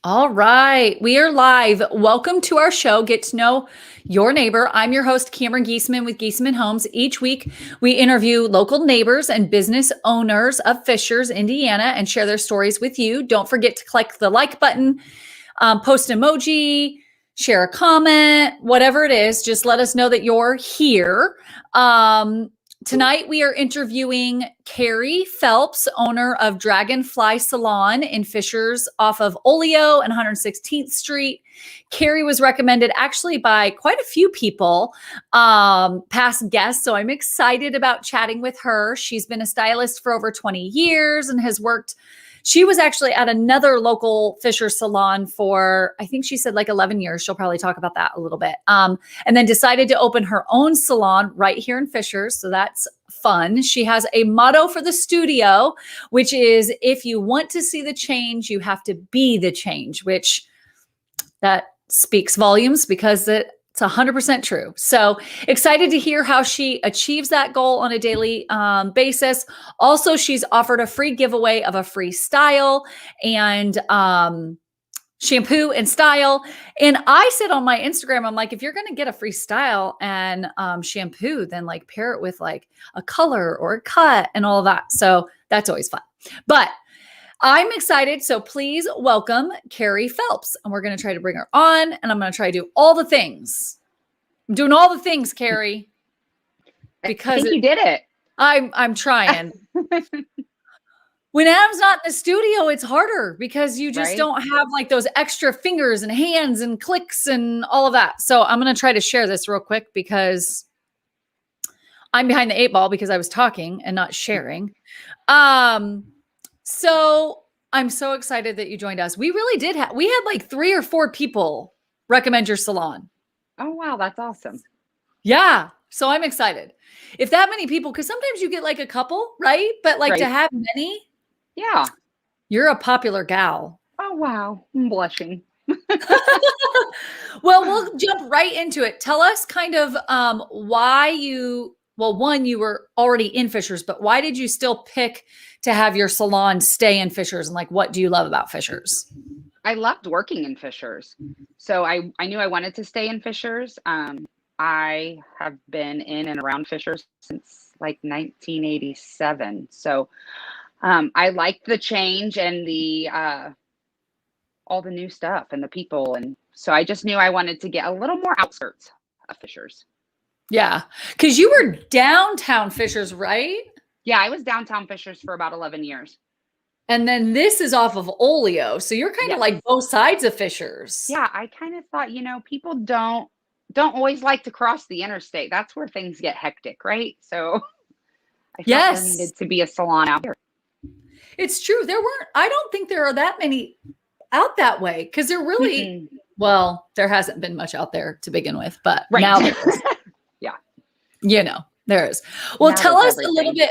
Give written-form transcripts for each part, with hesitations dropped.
All right, we are live. Welcome to our show, Get to Know Your Neighbor. I'm your host, Cameron Giesman with Giesman Homes. Each week, we interview local neighbors and business owners of Fishers, Indiana, and share their stories with you. Don't forget to click the like button, post an emoji, share a comment, whatever it is. Just let us know that you're here. Tonight, we are interviewing Karie Phelps, owner of Dragonfly Salon in Fishers off of Olio and 116th Street. Karie was recommended actually by quite a few people, past guests. So I'm excited about chatting with her. She's been a stylist for over 20 years and has worked. She was actually at another local Fishers salon for, I think she said like 11 years. She'll probably talk about that a little bit. And then decided to open her own salon right here in Fishers. So that's fun. She has a motto for the studio, which is, if you want to see the change, you have to be the change, which that speaks volumes because it's 100% true. So excited to hear how she achieves that goal on a daily basis. Also, she's offered a free giveaway of a free style and shampoo and style. And I said on my Instagram, I'm like, if you're going to get a free style and shampoo, then like pair it with like a color or a cut and all of that. So that's always fun. But I'm excited. So please welcome Karie Phelps. And we're going to try to bring her on, and I'm going to try to do all the things. I'm doing all the things, Karie. Because I think you did it. I'm trying. When Adam's not in the studio, it's harder because you just don't have like those extra fingers and hands and clicks and all of that. So I'm going to try to share this real quick because I'm behind the 8 ball because I was talking and not sharing. So I'm so excited that you joined us. We really did we had like 3 or 4 people recommend your salon. Oh, wow. That's awesome. Yeah. So I'm excited. If that many people, because sometimes you get like a couple, right? But like to have many. Yeah. You're a popular gal. Oh, wow. I'm blushing. Well, we'll jump right into it. Tell us kind of why one, you were already in Fishers, but why did you still pick to have your salon stay in Fishers? And like, what do you love about Fishers? I loved working in Fishers. So I knew I wanted to stay in Fishers. I have been in and around Fishers since like 1987. So I liked the change and the all the new stuff and the people. And so I just knew I wanted to get a little more outskirts of Fishers. Yeah. Because you were downtown Fishers, right? Yeah, I was downtown Fishers for about 11 years. And then this is off of Olio. So you're kind of like both sides of Fishers. Yeah, I kind of thought, people don't always like to cross the interstate. That's where things get hectic, right? So I felt there needed to be a salon out here. It's true. I don't think there are that many out that way because there really, well, there hasn't been much out there to begin with, but now there is. Yeah. There is. Well, tell us a little bit.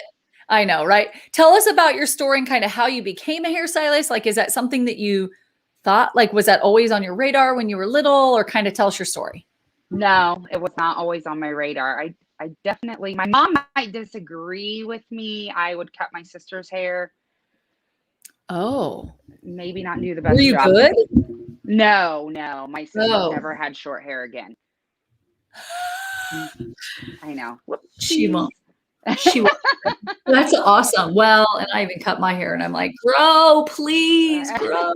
I know, right? Tell us about your story and kind of how you became a hairstylist. Like, is that something that you thought, like, was that always on your radar when you were little, or kind of tell us your story? No, it was not always on my radar. I definitely, my mom might disagree with me. I would cut my sister's hair. Oh. Maybe not do the best job. Were you job. good? No. My sister never had short hair again. I know. She won't. That's awesome. Well, and I even cut my hair and I'm like, grow, please, grow.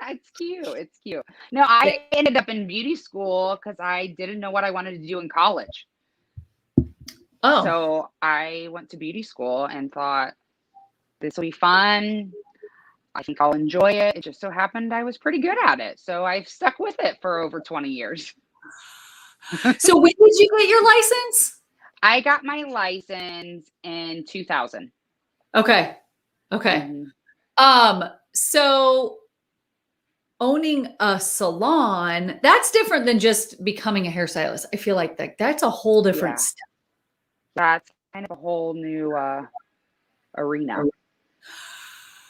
It's cute. It's cute. No, I ended up in beauty school because I didn't know what I wanted to do in college. Oh. So I went to beauty school and thought, this will be fun. I think I'll enjoy it. It just so happened I was pretty good at it. So I've stuck with it for over 20 years. So when did you get your license? I got my license in 2000. Okay. So owning a salon, that's different than just becoming a hairstylist. I feel like that's a whole different step. That's kind of a whole new arena.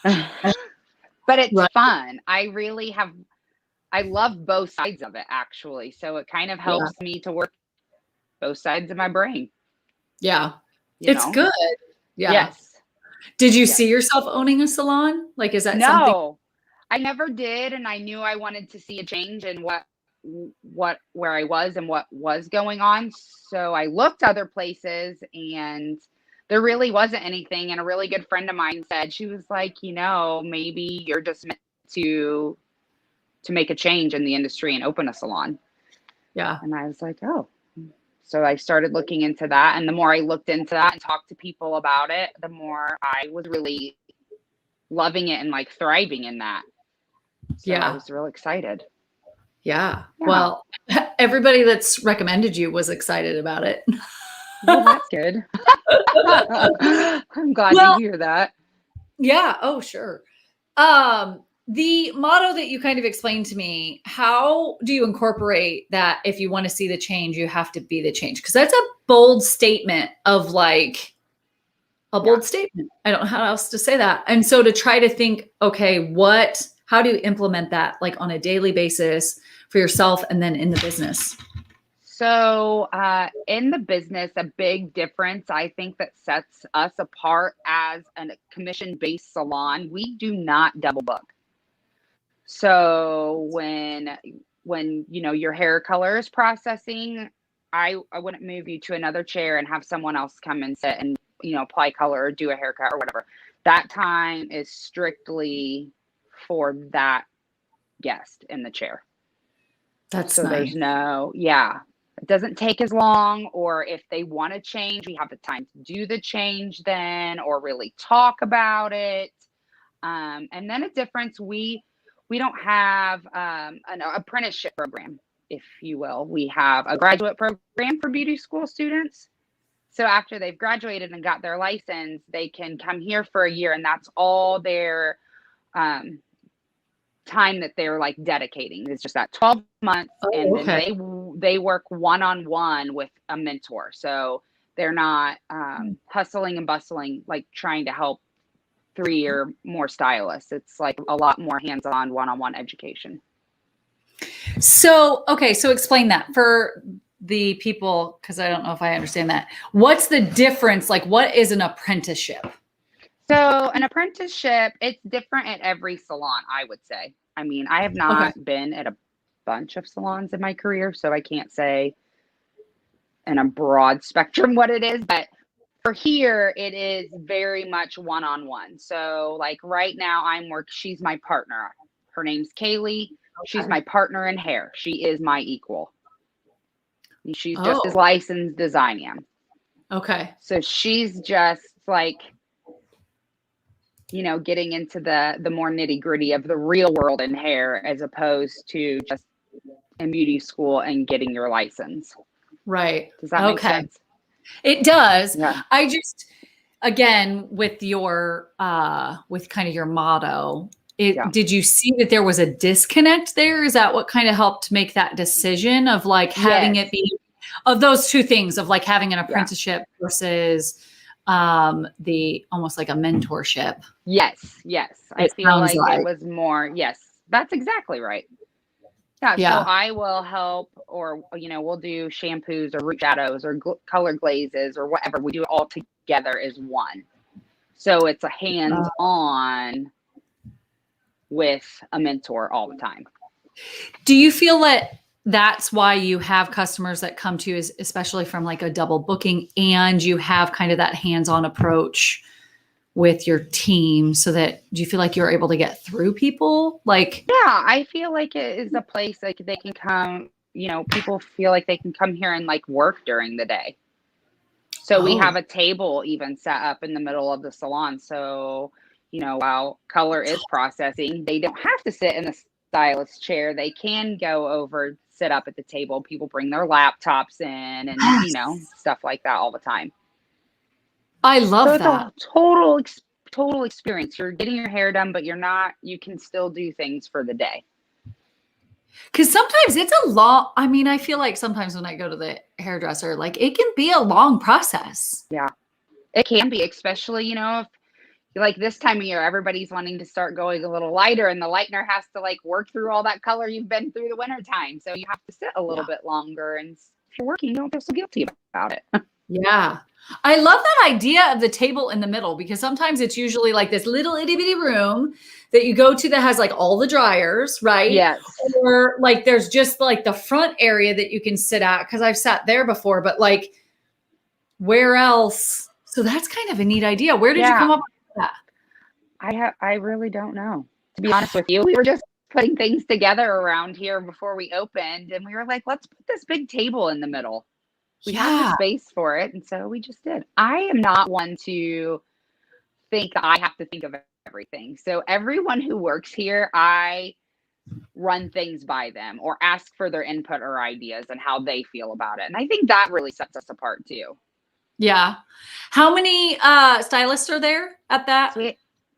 But it's fun. I love both sides of it, actually. So it kind of helps me to work both sides of my brain. Yeah. It's good. Yeah. Yes. Did you see yourself owning a salon? Like, is that something? No, I never did, and I knew I wanted to see a change in where I was and what was going on. So I looked other places, and there really wasn't anything. And a really good friend of mine said, she was like, maybe you're just meant to make a change in the industry and open a salon. Yeah. And I was like, oh. So I started looking into that. And the more I looked into that and talked to people about it, the more I was really loving it and like thriving in that. So I was real excited. Yeah. Well, everybody that's recommended you was excited about it. Well, that's good. I'm glad to hear that. Yeah. Oh, sure. The motto that you kind of explained to me, how do you incorporate that if you want to see the change, you have to be the change? Because that's a bold statement of like a bold statement. I don't know how else to say that. And so to try to think, okay, how do you implement that like on a daily basis for yourself and then in the business? So in the business, a big difference I think that sets us apart as a commission-based salon, we do not double book. So when your hair color is processing, I wouldn't move you to another chair and have someone else come and sit and apply color or do a haircut or whatever. That time is strictly for that guest in the chair. That's so nice. It doesn't take as long, or if they want to change, we have the time to do the change then, or really talk about it. And then a difference, we don't have an apprenticeship program, if you will. We have a graduate program for beauty school students. So after they've graduated and got their license, they can come here for a year, and that's all their time that they're like dedicating. It's just that 12 months, then they work one-on-one with a mentor. So they're not hustling and bustling, like trying to help 3 or more stylists. It's like a lot more hands-on, one-on-one education. So explain that for the people, because I don't know if I understand that. What's the difference? Like, what is an apprenticeship? So an apprenticeship, it's different at every salon, I would say. I mean, I have not been at a bunch of salons in my career, so I can't say in a broad spectrum what it is, but for here, it is very much one-on-one. So like right now she's my partner. Her name's Kaylee. She's my partner in hair. She is my equal. She's just as licensed as I am. Okay. So she's just like, getting into the more nitty gritty of the real world in hair, as opposed to just in beauty school and getting your license. Right. Does that make sense? It does. Yeah. I just, again, with your, with kind of your motto, did you see that there was a disconnect there? Is that what kind of helped make that decision of like having it be of those two things of like having an apprenticeship versus the almost like a mentorship? Yes. I feel like it was more, that's exactly right. Yeah. So I will help, or, we'll do shampoos or root shadows or color glazes or whatever. We do it all together as one. So it's a hands-on with a mentor all the time. Do you feel that that's why you have customers that come to you, especially from like a double booking, and you have kind of that hands-on approach with your team, so that do you feel like you're able to get through people? Like, I feel like it is a place like they can come, people feel like they can come here and like work during the day. So we have a table even set up in the middle of the salon. So, while color is processing, they don't have to sit in the stylist chair. They can go over, sit up at the table. People bring their laptops in and, stuff like that all the time. I love that. It's a total experience. You're getting your hair done, but you can still do things for the day. Because sometimes it's a long, I feel like sometimes when I go to the hairdresser, like it can be a long process. Yeah, it can be, especially, if like this time of year, everybody's wanting to start going a little lighter, and the lightener has to like work through all that color you've been through the winter time. So you have to sit a little bit longer, and if you're working, you don't feel so guilty about it. Yeah. I love that idea of the table in the middle, because sometimes it's usually like this little itty bitty room that you go to that has like all the dryers, right? Yes. Or like there's just like the front area that you can sit at, because I've sat there before, but like where else? So that's kind of a neat idea. Where did you come up with that? I really don't know. To be honest with you, we were just putting things together around here before we opened, and we were like, let's put this big table in the middle. We have the space for it, and so we just did. I am not one to think I have to think of everything. So everyone who works here, I run things by them or ask for their input or ideas and how they feel about it. And I think that really sets us apart too. Yeah. How many stylists are there at that? So we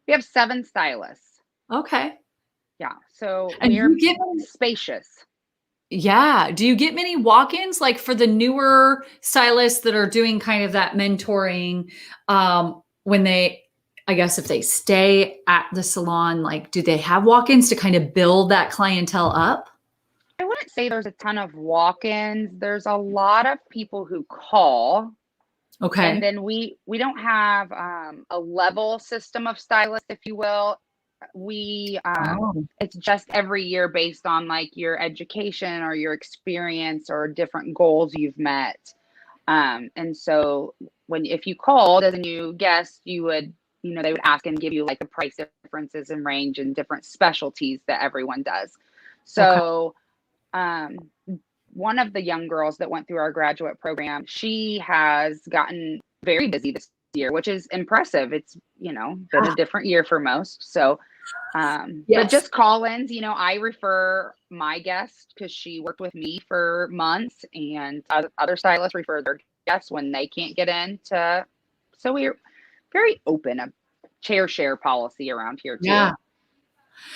have 7 stylists. Okay. Yeah. So And we're you get spacious. Yeah. Do you get many walk-ins like for the newer stylists that are doing kind of that mentoring when they, I guess if they stay at the salon, like do they have walk-ins to kind of build that clientele up? I wouldn't say there's a ton of walk-ins. There's a lot of people who call. Okay. And then we don't have a level system of stylists, if you will. It's just every year based on like your education or your experience or different goals you've met. And so if you called as a new guest, you would, they would ask and give you like the price differences and range and different specialties that everyone does. So, one of the young girls that went through our graduate program, she has gotten very busy this year, which is impressive. It's, been a different year for most. So, but just call-ins, I refer my guest because she worked with me for months, and other stylists refer their guests when they can't get in to. So we're very open, a chair share policy around here too. Yeah.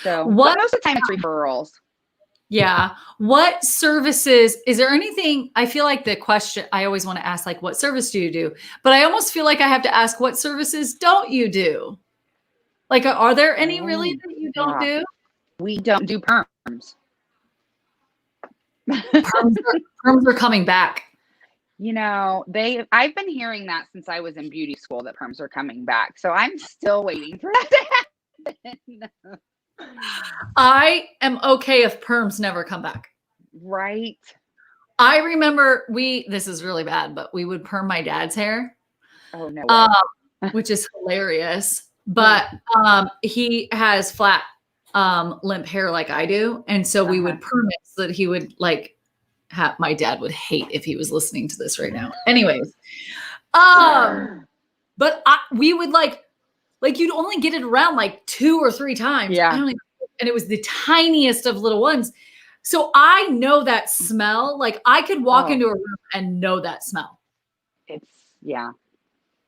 So most of the time it's referrals. Yeah. What services, is there anything, I feel like the question I always want to ask, like, what service do you do? But I almost feel like I have to ask, what services don't you do? Like, are there any really that you don't do? We don't do perms. Perms are coming back. I've been hearing that since I was in beauty school that perms are coming back. So I'm still waiting for that to happen. I am okay if perms never come back. Right. I remember this is really bad, but we would perm my dad's hair. Oh, no way. Which is hilarious. But he has flat limp hair like I do. And so we would perm it so that he would my dad would hate if he was listening to this right now. Anyways. But we would like you'd only get it around like 2 or 3 times. Yeah. And it was the tiniest of little ones. So I know that smell. Like I could walk into a room and know that smell.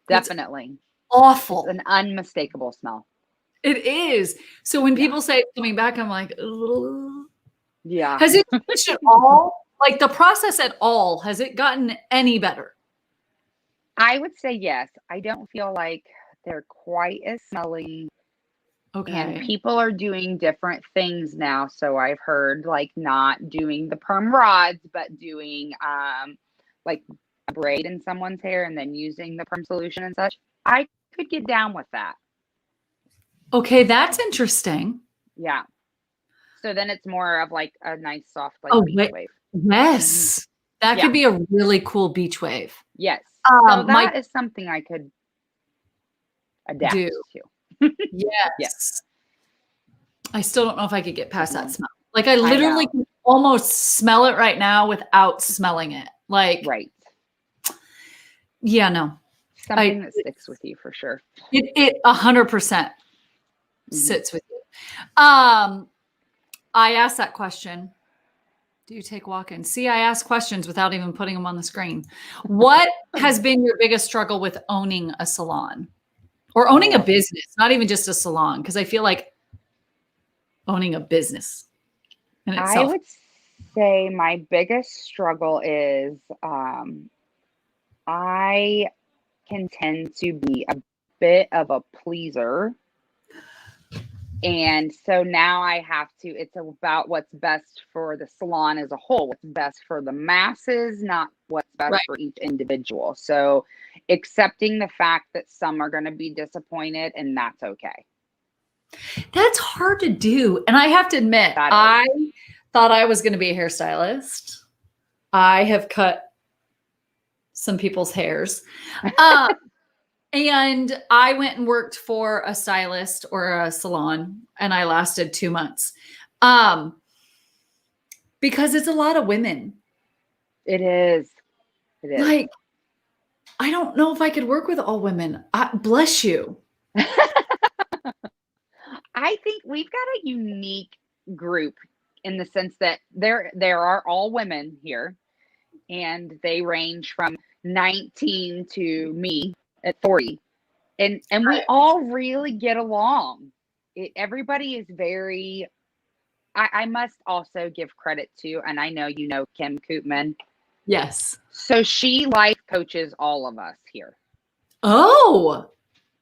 Definitely. It's awful. It's an unmistakable smell. It is. So when people say it's coming back, I'm like, ugh. Yeah. Has it changed at all? Like the process at all, has it gotten any better? I would say yes. I don't feel like they're quite as smelly. Okay. And people are doing different things now. So I've heard like not doing the perm rods, but doing like a braid in someone's hair and then using the perm solution and such. I could get down with that. Okay, that's interesting. Yeah. So then it's more of like a nice soft beach wave. Yes. That could be a really cool beach wave. Yes. So that is something I could adapt to. Yes. I still don't know if I could get past that smell. Like I literally can almost smell it right now without smelling it. Like, right. Yeah, no. Something that sticks with you for sure. It 100% sits with you. I asked that question. Do you take walk-ins? See, I ask questions without even putting them on the screen. What has been your biggest struggle with owning a salon? Or owning a business, not even just a salon, because I feel like owning a business in itself. I would say my biggest struggle is I can tend to be a bit of a pleaser. And so now it's about what's best for the salon as a whole, what's best for the masses, not what's best for each individual. So accepting the fact that some are going to be disappointed, and that's okay. That's hard to do. And I have to admit, I thought I was going to be a hairstylist. I have cut some people's hairs. And I went and worked for a stylist or a salon, and I lasted 2 months. Because it's a lot of women. It is. It is. Like, I don't know if I could work with all women. Bless you. I think we've got a unique group in the sense that there are all women here, and they range from 19 to me at 40. And we all really get along. Everybody is very, I must also give credit to, and I know you know Kim Koopman. Yes. So she life coaches all of us here. Oh.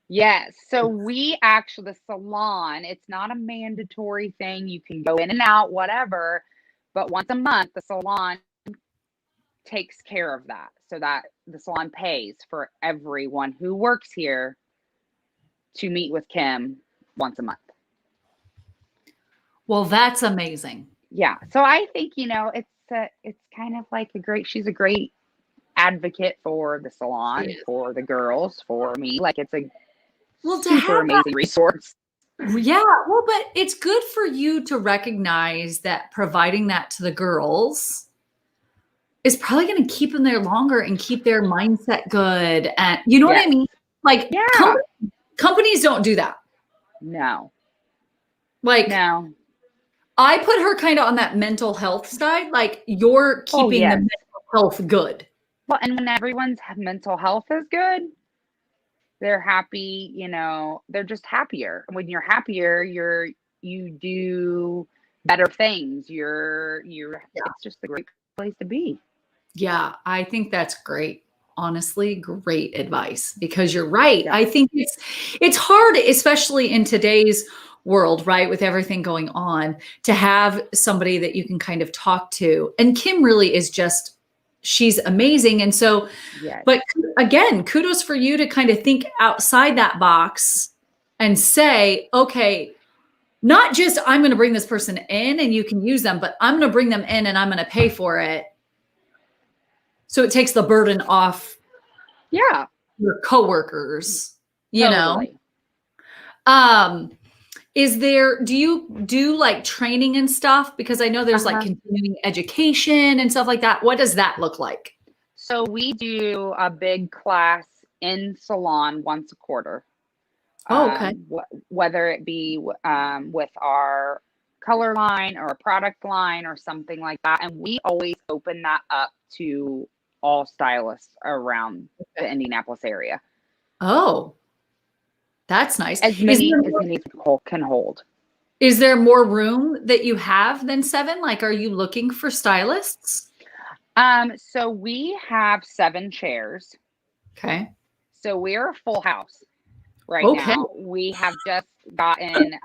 Yes. So we actually, the salon, it's not a mandatory thing. You can go in and out, whatever. But once a month, the salon takes care of that. So that the salon pays for everyone who works here to meet with Kim once a month. Well, that's amazing. Yeah. So I think, it's kind of like she's a great advocate for the salon, for the girls, for me. Like, it's a super amazing resource. Yeah. Well, but it's good for you to recognize that providing that to the girls is probably going to keep them there longer and keep their mindset good. And you know what I mean? Like, companies don't do that. No. Like, no. I put her kind of on that mental health side. Like, you're keeping the mental health good. Well, and when everyone's mental health is good, they're happy, they're just happier. When you're happier, you do better things. It's just a great place to be. Yeah, I think that's great. Honestly, great advice, because you're right. Yeah. I think it's hard, especially in today's world, right? With everything going on, to have somebody that you can kind of talk to. And Kim really is she's amazing. And so, but again, kudos for you to kind of think outside that box and say, okay, not just I'm going to bring this person in and you can use them, but I'm going to bring them in and I'm going to pay for it. So it takes the burden off your coworkers, you know? Do you do like training and stuff? Because I know there's like continuing education and stuff like that. What does that look like? So we do a big class in salon once a quarter. Oh, okay. Whether it be with our color line or a product line or something like that. And we always open that up to all stylists around the Indianapolis area. Oh, that's nice. As many as can hold. Is there more room that you have than 7? Like, are you looking for stylists? So we have 7 chairs. Okay. So we're a full house right now. We have just gotten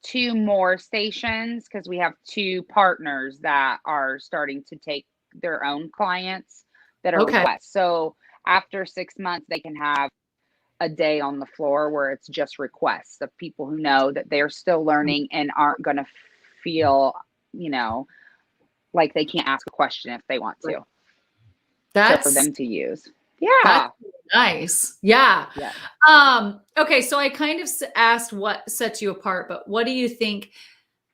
2 more stations because we have 2 partners that are starting to take their own clients that are requests. So after 6 months, they can have a day on the floor where it's just requests of people who know that they're still learning and aren't going to feel, like they can't ask a question if they want to. That's for them to use. Yeah. That's nice. Yeah. Okay. So I kind of asked what sets you apart, but what do you think,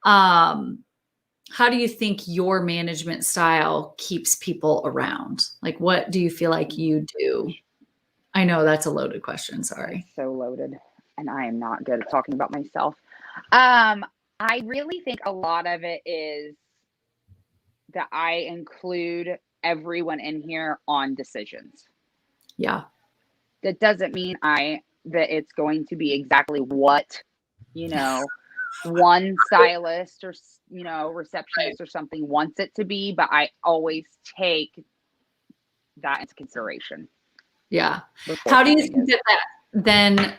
how do you think your management style keeps people around? Like, what do you feel like you do? I know that's a loaded question. Sorry. That's so loaded. And I am not good at talking about myself. I really think a lot of it is that I include everyone in here on decisions. Yeah. That doesn't mean that it's going to be exactly what, one stylist or, receptionist or something wants it to be, but I always take that into consideration. Yeah. How do you think that then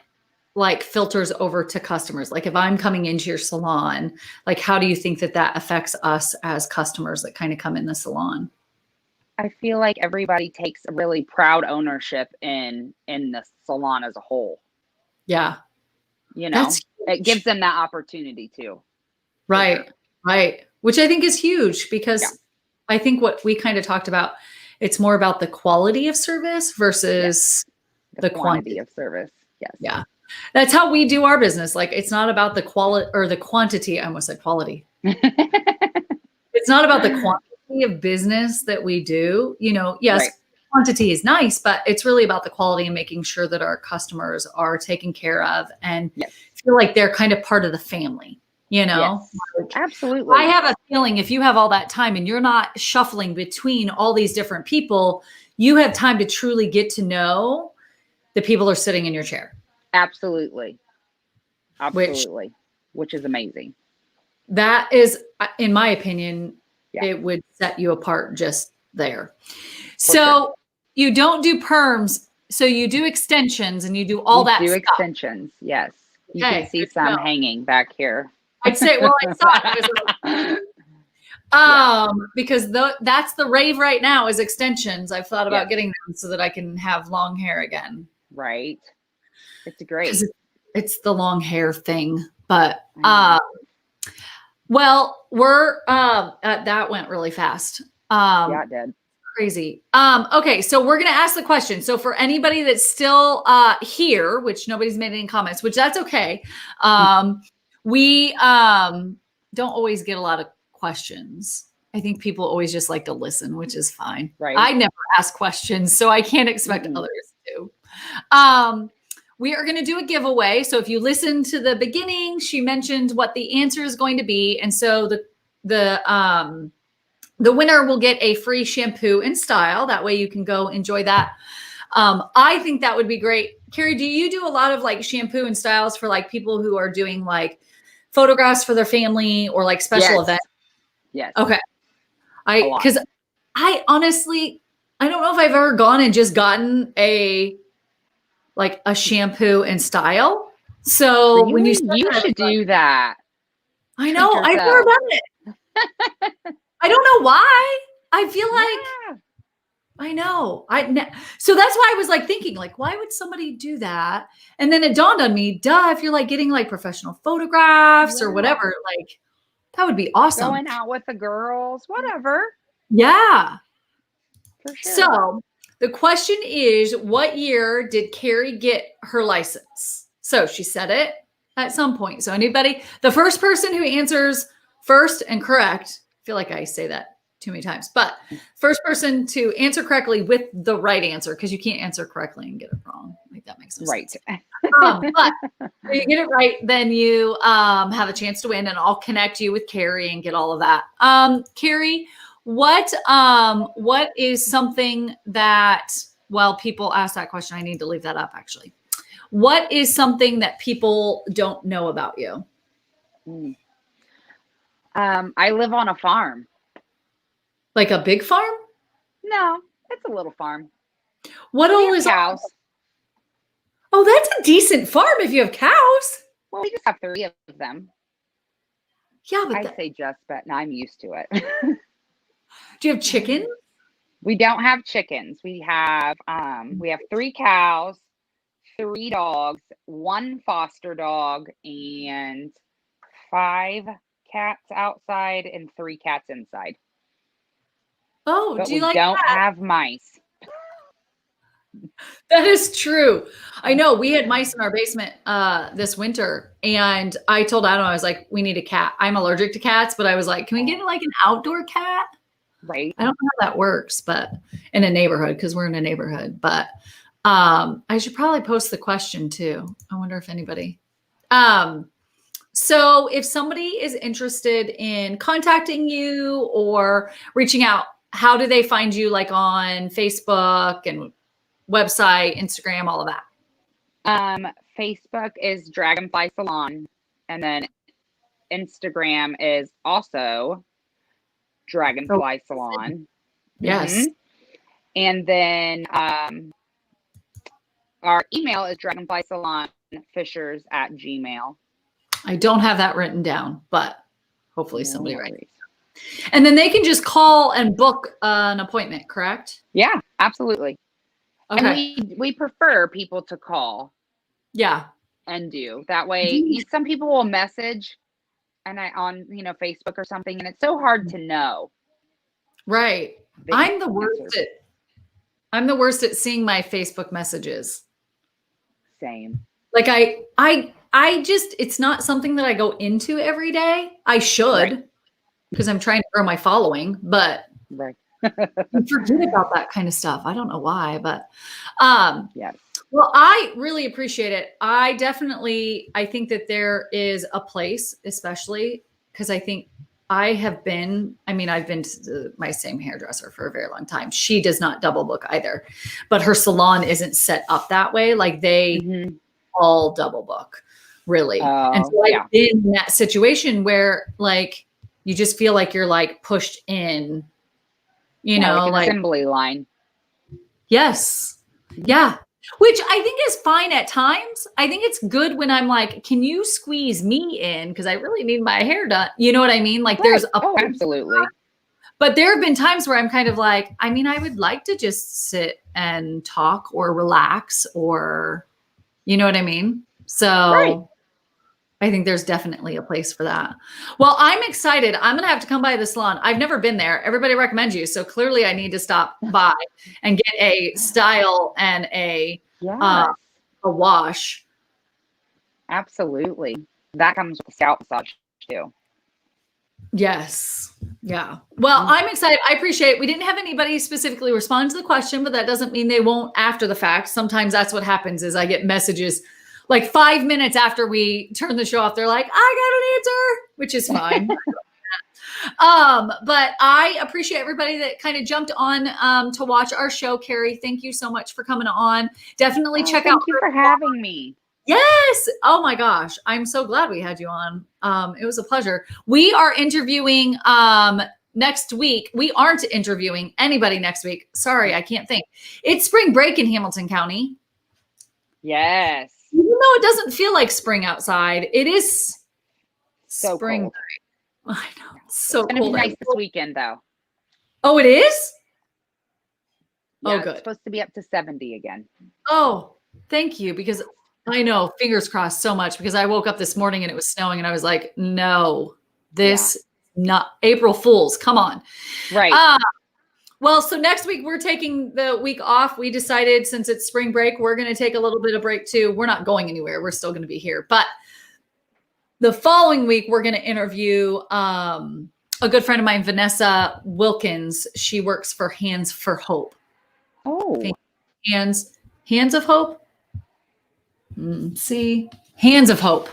like filters over to customers? Like if I'm coming into your salon, like how do you think that affects us as customers that kind of come in the salon? I feel like everybody takes a really proud ownership in the salon as a whole. Yeah. You know, That's it huge. gives them that opportunity too. Right. Sure. Right. Which I think is huge Yeah. because I think what we kind of talked about, it's more about the quality of service versus the quantity quantity. of service. Yes. Yeah. That's how we do our business. Like it's not about the quality or the quantity. I almost said quality. It's not about the quantity of business that we do. You know, yes, Right. quantity is nice, but it's really about the quality and making sure that our customers are taken care of and Yes. feel like they're kind of part of the family, you know? Yes. Like, Absolutely. I have a feeling if you have all that time and you're not shuffling between all these different people, you have time to truly get to know the people who are sitting in your chair. Absolutely. Absolutely. Which is amazing. That is, in my opinion, Yeah. it would set you apart just there. For So sure. you don't do perms. So you do extensions and you do all We that do stuff. extensions. Yes. You Okay, can see good to some know. hanging back here. I'd say, well, I saw it. I was like, because that's the rave right now is extensions. I've thought about Yes. getting them so that I can have long hair again. Right. It's great. It's the long hair thing. But well, we're that went really fast. Yeah, it did. Crazy. Okay, so we're gonna ask the question. So for anybody that's still here, which nobody's made any comments, which that's okay. We don't always get a lot of questions. I think people always just like to listen, which is fine. Right. I never ask questions, so I can't expect others to. We are going to do a giveaway. So if you listen to the beginning, she mentioned what the answer is going to be, and so the winner will get a free shampoo and style. That way you can go enjoy that. I think that would be great. Karie, do you do a lot of like shampoo and styles for like people who are doing like photographs for their family or like special events? Yes. Okay. Because I honestly, I don't know if I've ever gone and just gotten a shampoo and style. So really? when you should do that. I know, I've never done it. I don't know why. I feel like I know. So that's why I was like thinking, like, why would somebody do that? And then it dawned on me, if you're like getting like professional photographs or whatever, like that would be awesome. Going out with the girls, whatever. Yeah. For sure. So the question is, what year did Karie get her license? So she said it at some point. So the first person who answers first and correct, I feel like I say that too many times, but first person to answer correctly with the right answer, because you can't answer correctly and get it wrong. Like that makes no sense. But if you get it right, then you have a chance to win, and I'll connect you with Karie and get all of that. Karie, what is something that, while people ask that question, I need to leave that up actually. What is something that people don't know about you? I live on a farm. Like a big farm? No, it's a little farm. What all is cows? Oh, that's a decent farm if you have cows. Well, we just have 3 of them. Yeah, but I say just, but I'm used to it. Do you have chickens? We don't have chickens. We have 3 cows, 3 dogs, 1 foster dog, and 5 cats outside and 3 cats inside. Oh, but do you we like don't that? have mice. That is true. I know we had mice in our basement this winter, and I told Adam, I was like, we need a cat. I'm allergic to cats, but I was like, can we get like an outdoor cat? Right. I don't know how that works, but in a neighborhood, because we're in a neighborhood. But I should probably post the question too. I wonder if anybody. So if somebody is interested in contacting you or reaching out, how do they find you, like on Facebook and website, Instagram, all of that? Facebook is Dragonfly Salon, and then Instagram is also Dragonfly Salon. Yes. And then our email is dragonflysalonfishers@gmail.com. I don't have that written down, but hopefully somebody writes. And then they can just call and book an appointment, correct? Yeah, absolutely. Okay. And we prefer people to call. Yeah. and do. That way, some people will message and on Facebook or something, and it's so hard to know. Right. They I'm the answer. worst at seeing my Facebook messages. Same. Like I just, it's not something that I go into every day. I should, because I'm trying to grow my following, but Right. I forget about that kind of stuff. I don't know why, but Yes. well, I really appreciate it. I think that there is a place, especially because I think I've been to my same hairdresser for a very long time. She does not double book either, but her salon isn't set up that way. Like they all double book, really. And so I've been in that situation where like you just feel like you're like pushed in, like an assembly line. Yes. Yeah. Which I think is fine at times. I think it's good when I'm like, can you squeeze me in? Because I really need my hair done. You know what I mean? Like there's absolutely. But there have been times where I'm kind of like, I mean, I would like to just sit and talk or relax or, you know what I mean? So I think there's definitely a place for that. Well, I'm excited. I'm going to have to come by the salon. I've never been there. Everybody recommends you. So clearly I need to stop by and get a style and a wash. Absolutely. That comes with the scalp massage too. Yes. Yeah. Well, I'm excited. I appreciate it. We didn't have anybody specifically respond to the question, but that doesn't mean they won't after the fact. Sometimes that's what happens is I get messages like 5 minutes after we turn the show off. They're like, I got an answer, which is fine. But I appreciate everybody that kind of jumped on to watch our show. Karie, thank you so much for coming on. Definitely check out. Thank you for having me. Yes. Oh my gosh. I'm so glad we had you on. It was a pleasure. We are interviewing next week. We aren't interviewing anybody next week. Sorry, I can't think. It's spring break in Hamilton County. Yes. Even though it doesn't feel like spring outside, it is so spring. Cold. I know. It's so it's gonna cold. Be nice this weekend though. Oh, it is? Yeah, good. It's supposed to be up to 70 again. Oh, thank you. Because I know, fingers crossed so much because I woke up this morning and it was snowing and I was like, no, this not April Fools. Come on. Right. Well, so next week we're taking the week off. We decided since it's spring break, we're going to take a little bit of break too. We're not going anywhere. We're still going to be here. But the following week, we're going to interview a good friend of mine, Vanessa Wilkins. She works for Hands for Hope. Oh. Hands of Hope? See, Hands of Hope.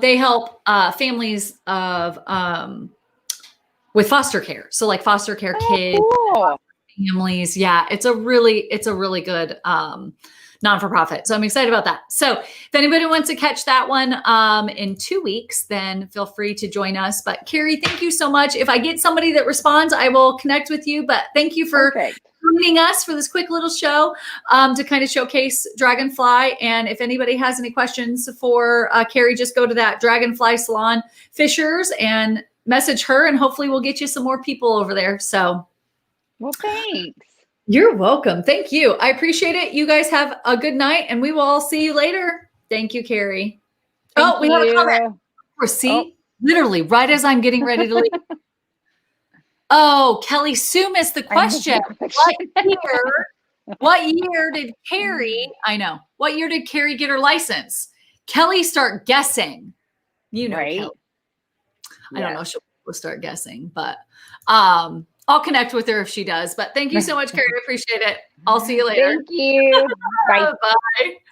They help families of with foster care. So like foster care kids, cool. families. Yeah, it's a really good non-for-profit. So I'm excited about that. So if anybody wants to catch that one in 2 weeks, then feel free to join us. But Karie, thank you so much. If I get somebody that responds, I will connect with you. But thank you for joining us for this quick little show to kind of showcase Dragonfly. And if anybody has any questions for Karie, just go to that Dragonfly Salon Fishers and message her, and hopefully we'll get you some more people over there. So, well, thanks. You're welcome. Thank you. I appreciate it. You guys have a good night, and we will all see you later. Thank you, Karie. We have a comment. See, literally right as I'm getting ready to leave. Oh, Kelly Sue missed the question. What year did Karie? I know. What year did Karie get her license? Kelly, start guessing. You know, right? Kelly. I don't know if she'll start guessing, but I'll connect with her if she does. But thank you so much, Karie. I appreciate it. I'll see you later. Thank you. Bye. Bye.